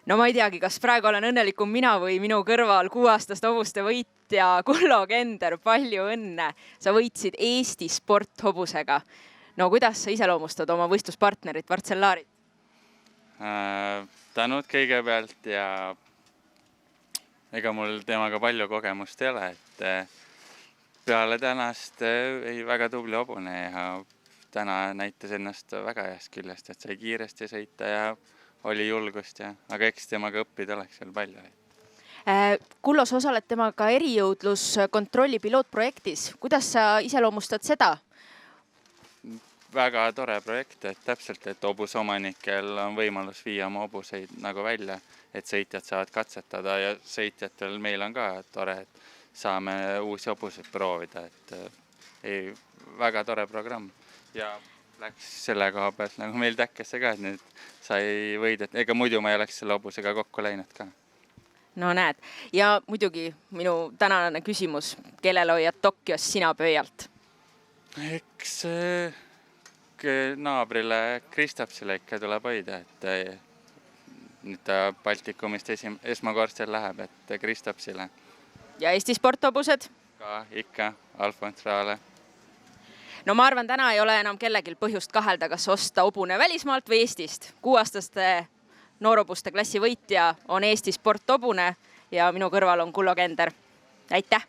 No ma ei teagi, kas praegu olen õnnelikum mina või minu kõrval 6-aastast hobuste võitja Kullo Kender, palju õnne! Sa võitsid Eesti sporthobusega. No kuidas sa iseloomustad oma võistluspartnerit Vartsellaarit? Tänud kõigepealt ja ega mul temaga palju kogemust ei ole, et peale tänast ei väga tubli hobune ja täna näitas ennast väga heast küljest, et sai kiiresti sõita ja oli julgust, aga eks temaga õppida oleks veel palju. Kullos osaled temaga erijõudluskontrolli pilootprojektis. Kuidas sa iseloomustad seda? Väga tore projekt, et täpselt, et hobusomanikel on võimalus viia oma hobuseid nagu välja, et sõitjad saavad katsetada ja sõitjatel meil on ka tore, et saame uusi hobuseid proovida, et väga tore programm ja läks selle koha pealt nagu meil täkkesse ka, et nüüd sai võidet, ega muidu ma ei oleks selle hobusega kokku läinud ka. No näed, ja muidugi minu tänane küsimus, kellele hoiad Tokyos sina pöialt? Eks naabrile Kristapsile ikka tuleb hoida, et nüüd ta Baltikumist esmakordselt läheb, et Kristapsile. Ja Eesti sporthobused? Ka ikka Alfons Raale. No ma arvan, täna ei ole enam kellegil põhjust kahelda, kas osta hobune välismaalt või Eestist. 6-aastaste noorhobuste klassi võitja on Eesti sporthobune ja minu kõrval on Kullo Kender. Aitäh!